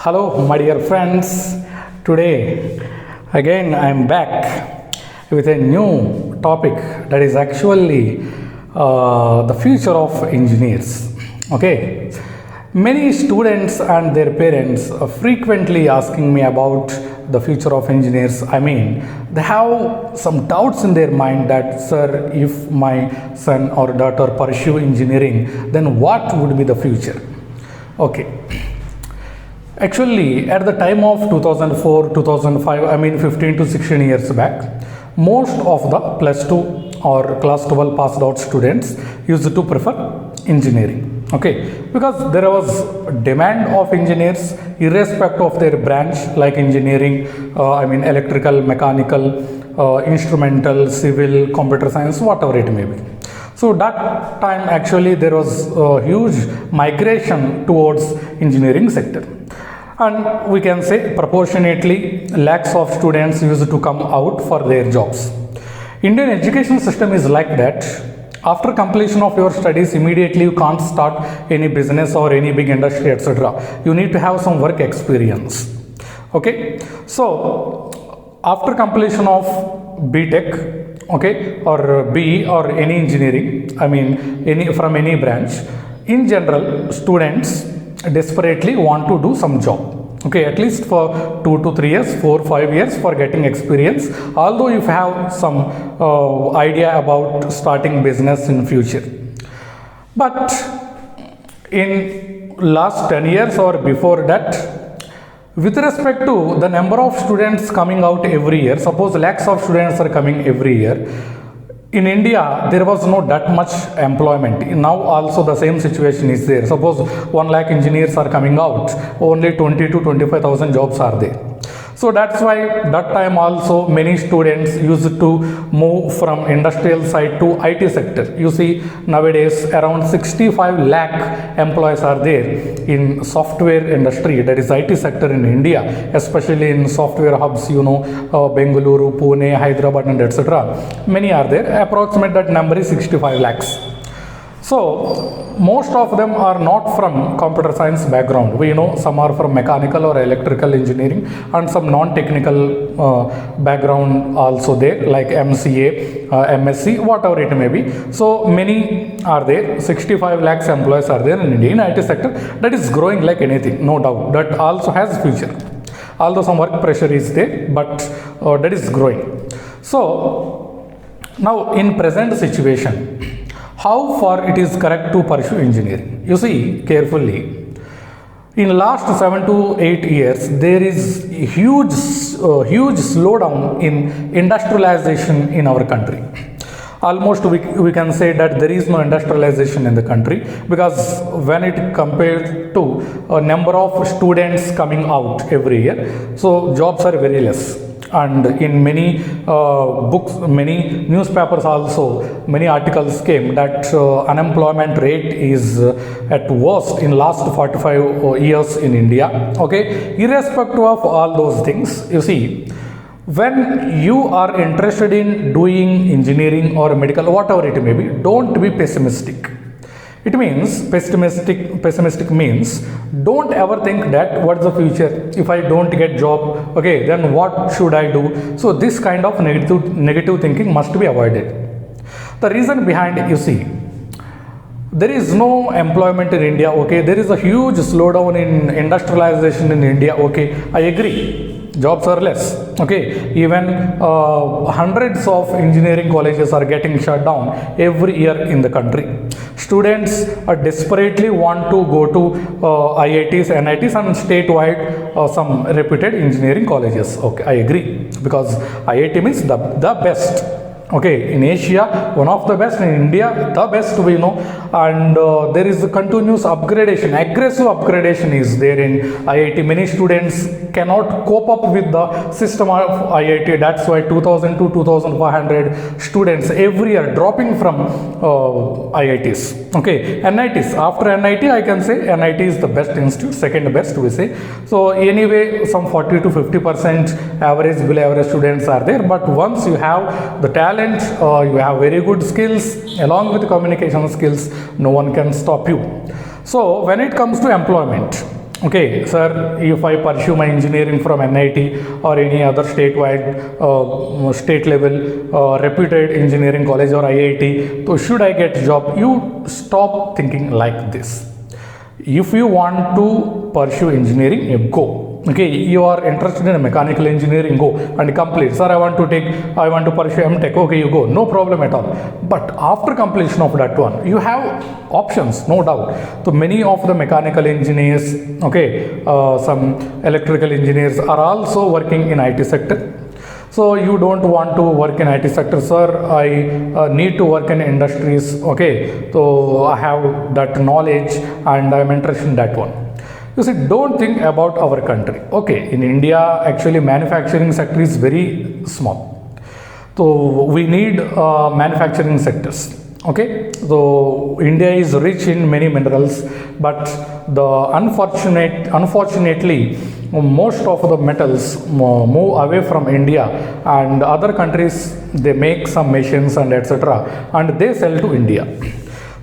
Hello, my dear friends. Today, again, I am back with a new topic that is actually the future of engineers. Okay, many students and their parents are frequently asking me about the future of engineers. I mean, they have some doubts in their mind that, sir, if my son or daughter pursue engineering, then what would be the future? Okay. Actually, at the time of 2004, 2005, I mean 15 to 16 years back, most of the plus 2 or class 12 passed out students used to prefer engineering. Okay, because there was demand of engineers irrespective of their branch, like engineering, electrical, mechanical, instrumental, civil, computer science, whatever it may be. So that time actually there was a huge migration towards engineering sector, and we can say proportionately lakhs of students used to come out for their jobs. Indian education system is like that. After completion of your studies, immediately you can't start any business or any big industry, etc. You need to have some work experience. Okay, so after completion of BTech, okay, or BE or any engineering, any from any branch, in general students desperately want to do some job. Okay, at least for 2 to 3 years, 4 5 years for getting experience, although you have some idea about starting business in future. But in last 10 years or before that, with respect to the number of students coming out every year, suppose lakhs of students are coming every year, in India, there was no that much employment. Now also the same situation is there. Suppose 1 lakh engineers are coming out, only 20 to 25,000 jobs are there. So that's why that time also many students used to move from industrial side to IT sector. You see nowadays around 65 lakh employees are there in software industry, that is IT sector in India, especially in software hubs, Bengaluru, Pune, Hyderabad and etc. Many are there. Approximate that number is 65 lakhs. So most of them are not from computer science background. We know some are from mechanical or electrical engineering and some non-technical background also there, like MCA, MSc, whatever it may be. So many are there. 65 lakhs employees are there in Indian IT sector. That is growing like anything, no doubt. That also has future. Although some work pressure is there, but that is growing. So now in present situation, how far it is correct to pursue engineering? You see carefully, in last 7 to 8 years, there is huge slowdown in industrialization in our country. Almost we can say that there is no industrialization in the country, because when it compared to a number of students coming out every year, so jobs are very less. And in many books, many newspapers also, many articles came that unemployment rate is at worst in last 45 years in India. Okay, irrespective of all those things, you see, when you are interested in doing engineering or medical, whatever it may be, don't be pessimistic. It means pessimistic means don't ever think that what's the future, if I don't get job, okay, then what should I do? So this kind of negative thinking must be avoided. The reason behind it, you see, there is no employment in India. Okay, there is a huge slowdown in industrialization in India. Okay, I agree, jobs are less. Okay, even hundreds of engineering colleges are getting shut down every year in the country. Students desperately want to go to IITs, NITs and statewide some reputed engineering colleges. Okay, I agree, because IIT means the best. Okay, in Asia, one of the best, in India, the best we know, and there is a continuous upgradation, aggressive upgradation is there in IIT. Many students cannot cope up with the system of IIT. That's why 2000 to 2500 students every year dropping from IITs. Okay, NITs, after NIT, I can say NIT is the best institute, second best we say. So anyway, some 40 to 50% average, below average students are there, but once you have the talent, you have very good skills along with communication skills, no one can stop you. So when it comes to employment, Okay, sir, if I pursue my engineering from NIT or any other state level reputed engineering college or IIT, so should I get job? You stop thinking like this. If you want to pursue engineering, you go. Okay, you are interested in mechanical engineering, go and complete. Sir, I want to pursue MTech. Okay, you go, no problem at all. But after completion of that one, you have options, no doubt. So many of the mechanical engineers, okay, some electrical engineers are also working in IT sector. So you don't want to work in IT sector, sir. I need to work in industries. Okay, so I have that knowledge and I'm interested in that one. You see, don't think about our country. Okay, in India, actually manufacturing sector is very small. So we need manufacturing sectors. Okay, so India is rich in many minerals, but unfortunately, most of the metals move away from India, and other countries they make some machines and etc. and they sell to India.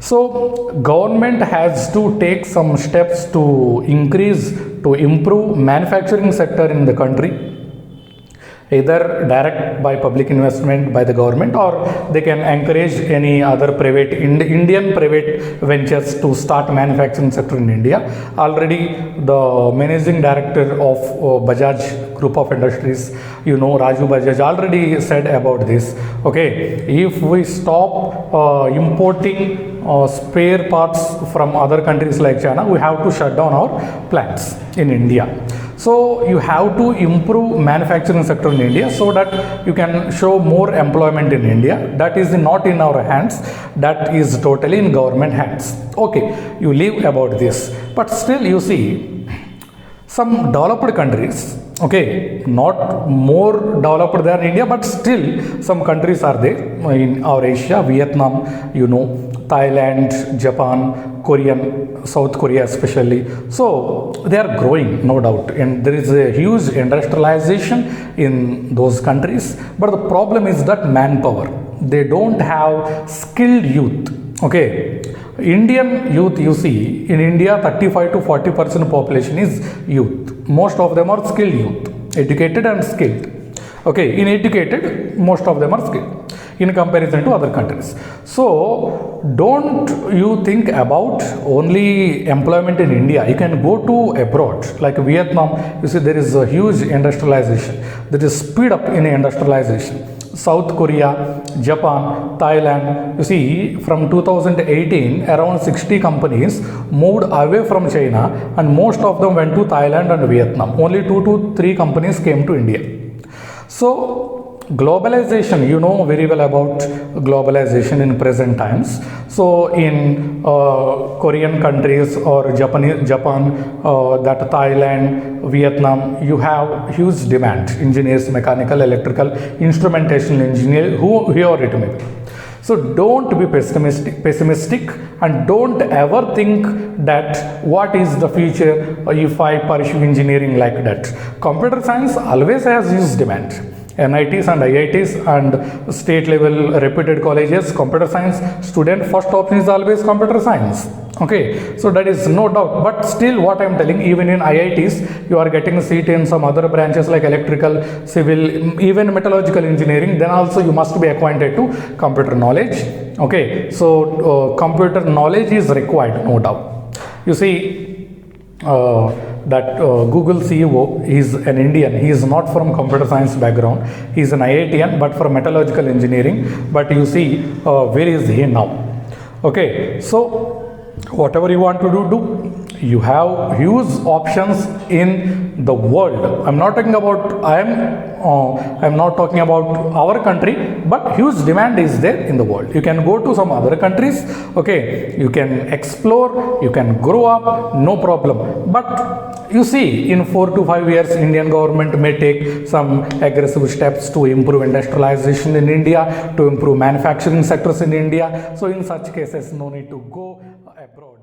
So government has to take some steps to improve manufacturing sector in the country, either direct by public investment by the government, or they can encourage any other Indian private ventures to start manufacturing sector in India. Already the managing director of Bajaj Group of Industries, Raju Bajaj already said about this. Okay, if we stop importing spare parts from other countries like China, we have to shut down our plants in India. So you have to improve manufacturing sector in India so that you can show more employment in India. That is not in our hands. That is totally in government hands. Okay, you leave about this. But still you see some developed countries, okay, not more developed than India, but still some countries are there in our Asia, Vietnam, Thailand, Japan, South Korea especially. So they are growing, no doubt, and there is a huge industrialization in those countries. But the problem is that manpower. They don't have skilled youth. Okay, Indian youth, you see, in India 35 to 40% population is youth. Most of them are skilled youth, educated and skilled. Okay, in educated, most of them are skilled in comparison to other countries. So don't you think about only employment in India. You can go to abroad like Vietnam. You see, there is a huge industrialization. There is speed up in industrialization. South Korea, Japan, Thailand. You see, from 2018, around 60 companies moved away from China, and most of them went to Thailand and Vietnam. Only 2 to 3 companies came to India. So globalization, you know very well about globalization in present times. So in Korean countries or Japan, that Thailand, Vietnam, you have huge demand. Engineers, mechanical, electrical, instrumentation engineer, whoever it may be. So don't be pessimistic and don't ever think that what is the future if I pursue engineering like that. Computer science always has huge demand. NITs and IITs and state level reputed colleges, computer science student first option is always computer science. Okay, so that is no doubt. But still, what I am telling, even in IITs, you are getting a seat in some other branches like electrical, civil, even metallurgical engineering. Then also you must be acquainted to computer knowledge. Okay, so computer knowledge is required, no doubt. You see, that Google CEO is an Indian. He is not from computer science background. He is an IITian, but from metallurgical engineering. But you see, where is he now? Okay, so whatever you want to do. You have huge options in the world. I'm not talking about I'm not talking about our country, but huge demand is there in the world. You can go to some other countries. Okay, you can explore, you can grow up, no problem. But you see, in 4 to 5 years, Indian government may take some aggressive steps to improve industrialization in India, to improve manufacturing sectors in India. So in such cases, no need to go abroad.